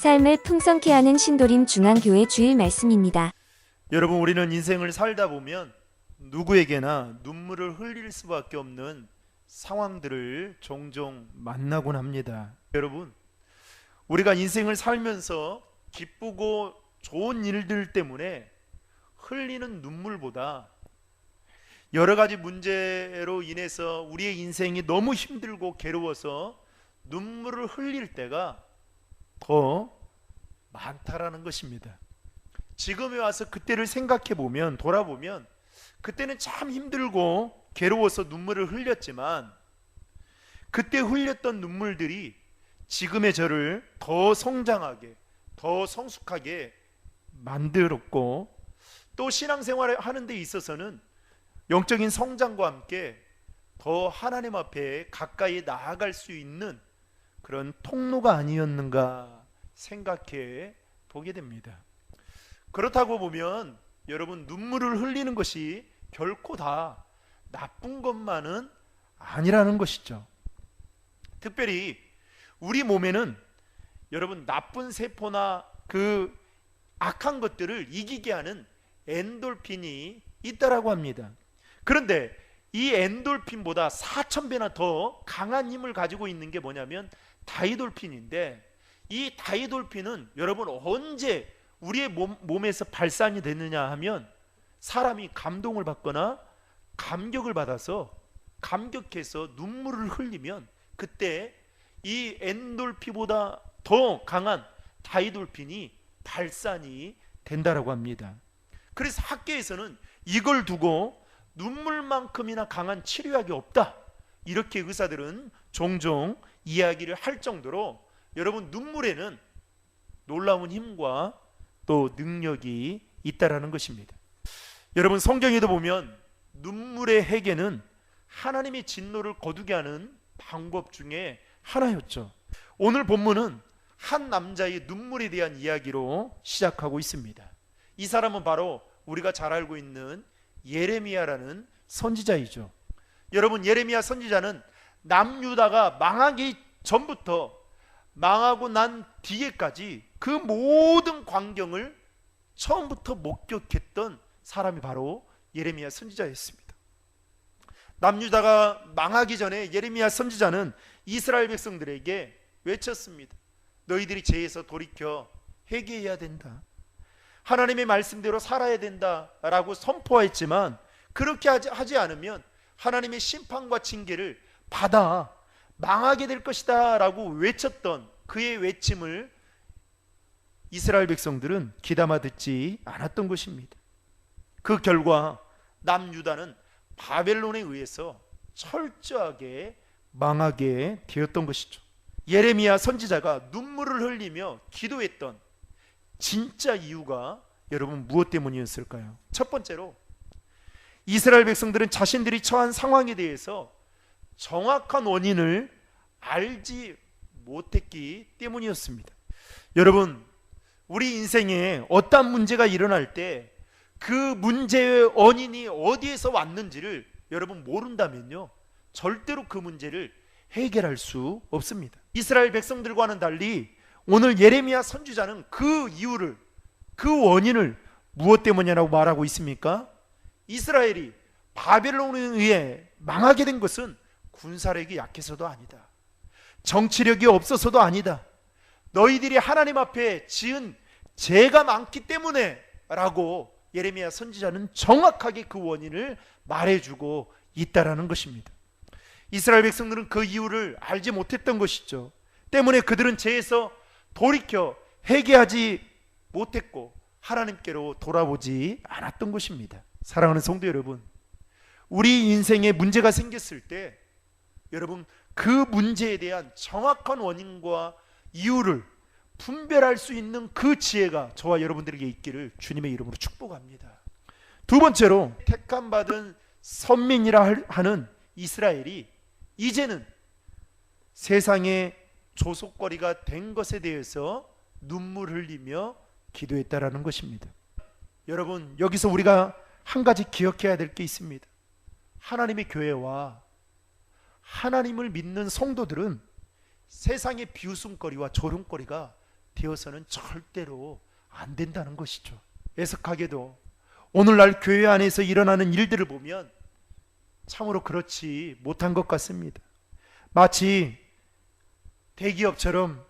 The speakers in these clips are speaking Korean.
삶을 풍성케 하는 신도림 중앙교회 주일 말씀입니다. 여러분, 우리는 인생을 살다 보면 누구에게나 눈물을 흘릴 수밖에 없는 상황들을 종종 만나곤 합니다. 여러분, 우리가 인생을 살면서 기쁘고 좋은 일들 때문에 흘리는 눈물보다 여러 가지 문제로 인해서 우리의 인생이 너무 힘들고 괴로워서 눈물을 흘릴 때가 더 많다라는 것입니다. 지금에 와서 그때를 생각해 보면, 돌아보면 그때는 참 힘들고 괴로워서 눈물을 흘렸지만 그때 흘렸던 눈물들이 지금의 저를 더 성장하게, 더 성숙하게 만들었고, 또 신앙생활을 하는 데 있어서는 영적인 성장과 함께 더 하나님 앞에 가까이 나아갈 수 있는 그런 통로가 아니었는가 생각해 보게 됩니다. 그렇다고 보면 여러분, 눈물을 흘리는 것이 결코 다 나쁜 것만은 아니라는 것이죠. 특별히 우리 몸에는 여러분, 나쁜 세포나 그 악한 것들을 이기게 하는 엔돌핀이 있다라고 합니다. 그런데 이 엔돌핀보다 4,000배나 더 강한 힘을 가지고 있는 게 뭐냐면 다이돌핀인데, 이 다이돌핀은 여러분 언제 우리의 몸에서 발산이 되느냐 하면, 사람이 감동을 받거나 감격을 받아서 감격해서 눈물을 흘리면 그때 이 엔돌핀보다 더 강한 다이돌핀이 발산이 된다라고 합니다. 그래서 학계에서는 이걸 두고 눈물만큼이나 강한 치료약이 없다, 이렇게 의사들은 종종 이야기를 할 정도로 여러분, 눈물에는 놀라운 힘과 또 능력이 있다라는 것입니다. 여러분, 성경에도 보면 눈물의 해결은 하나님의 진노를 거두게 하는 방법 중에 하나였죠. 오늘 본문은 한 남자의 눈물에 대한 이야기로 시작하고 있습니다. 이 사람은 바로 우리가 잘 알고 있는 예레미야라는 선지자이죠. 여러분, 예레미야 선지자는 남유다가 망하기 전부터 망하고 난 뒤에까지 그 모든 광경을 처음부터 목격했던 사람이 바로 예레미야 선지자였습니다. 남유다가 망하기 전에 예레미야 선지자는 이스라엘 백성들에게 외쳤습니다. 너희들이 죄에서 돌이켜 회개해야 된다, 하나님의 말씀대로 살아야 된다라고 선포했지만, 그렇게 하지 않으면 하나님의 심판과 징계를 받아 망하게 될 것이다 라고 외쳤던 그의 외침을 이스라엘 백성들은 귀담아 듣지 않았던 것입니다. 그 결과 남유다는 바벨론에 의해서 철저하게 망하게 되었던 것이죠. 예레미야 선지자가 눈물을 흘리며 기도했던 진짜 이유가 여러분 무엇 때문이었을까요? 첫 번째로, 이스라엘 백성들은 자신들이 처한 상황에 대해서 정확한 원인을 알지 못했기 때문이었습니다. 여러분, 우리 인생에 어떤 문제가 일어날 때 그 문제의 원인이 어디에서 왔는지를 여러분 모른다면요, 절대로 그 문제를 해결할 수 없습니다. 이스라엘 백성들과는 달리 오늘 예레미야 선지자는 그 이유를, 그 원인을 무엇 때문이라고 말하고 있습니까? 이스라엘이 바벨론에 의해 망하게 된 것은 군사력이 약해서도 아니다, 정치력이 없어서도 아니다, 너희들이 하나님 앞에 지은 죄가 많기 때문에 라고 예레미야 선지자는 정확하게 그 원인을 말해주고 있다라는 것입니다. 이스라엘 백성들은 그 이유를 알지 못했던 것이죠. 때문에 그들은 죄에서 돌이켜 회개하지 못했고 하나님께로 돌아오지 않았던 것입니다. 사랑하는 성도 여러분, 우리 인생에 문제가 생겼을 때 여러분, 그 문제에 대한 정확한 원인과 이유를 분별할 수 있는 그 지혜가 저와 여러분들에게 있기를 주님의 이름으로 축복합니다. 두 번째로, 택함받은 선민이라 하는 이스라엘이 이제는 세상의 조속거리가 된 것에 대해서 눈물 흘리며 기도했다라는 것입니다. 여러분, 여기서 우리가 한 가지 기억해야 될 게 있습니다. 하나님의 교회와 하나님을 믿는 성도들은 세상의 비웃음거리와 조롱거리가 되어서는 절대로 안 된다는 것이죠. 애석하게도 오늘날 교회 안에서 일어나는 일들을 보면 참으로 그렇지 못한 것 같습니다. 마치 대기업처럼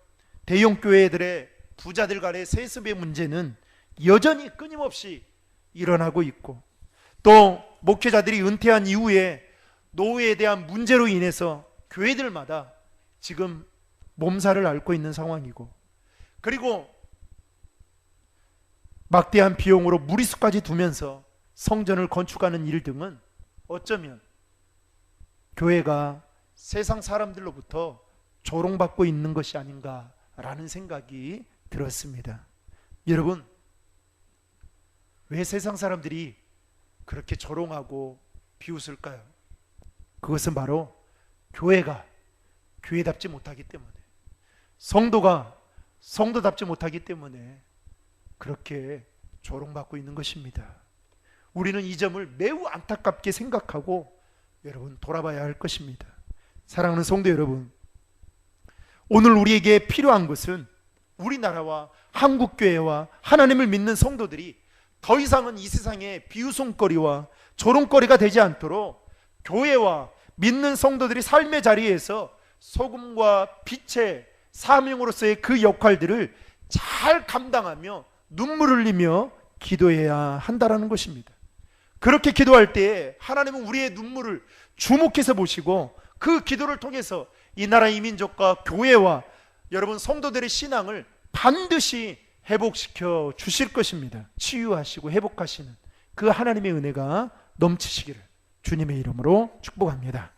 대형 교회들의 부자들 간의 세습의 문제는 여전히 끊임없이 일어나고 있고, 또 목회자들이 은퇴한 이후에 노후에 대한 문제로 인해서 교회들마다 지금 몸살을 앓고 있는 상황이고, 그리고 막대한 비용으로 무리수까지 두면서 성전을 건축하는 일 등은 어쩌면 교회가 세상 사람들로부터 조롱받고 있는 것이 아닌가라는 생각이 들었습니다. 여러분, 왜 세상 사람들이 그렇게 조롱하고 비웃을까요? 그것은 바로 교회가 교회답지 못하기 때문에, 성도가 성도답지 못하기 때문에 그렇게 조롱받고 있는 것입니다. 우리는 이 점을 매우 안타깝게 생각하고 여러분 돌아봐야 할 것입니다. 사랑하는 성도 여러분, 오늘 우리에게 필요한 것은 우리나라와 한국교회와 하나님을 믿는 성도들이 더 이상은 이 세상에 비웃음거리와 조롱거리가 되지 않도록 교회와 믿는 성도들이 삶의 자리에서 소금과 빛의 사명으로서의 그 역할들을 잘 감당하며 눈물을 흘리며 기도해야 한다라는 것입니다. 그렇게 기도할 때에 하나님은 우리의 눈물을 주목해서 보시고 그 기도를 통해서 이 나라 이 민족과 교회와 여러분 성도들의 신앙을 반드시 회복시켜 주실 것입니다. 치유하시고 회복하시는 그 하나님의 은혜가 넘치시기를 주님의 이름으로 축복합니다.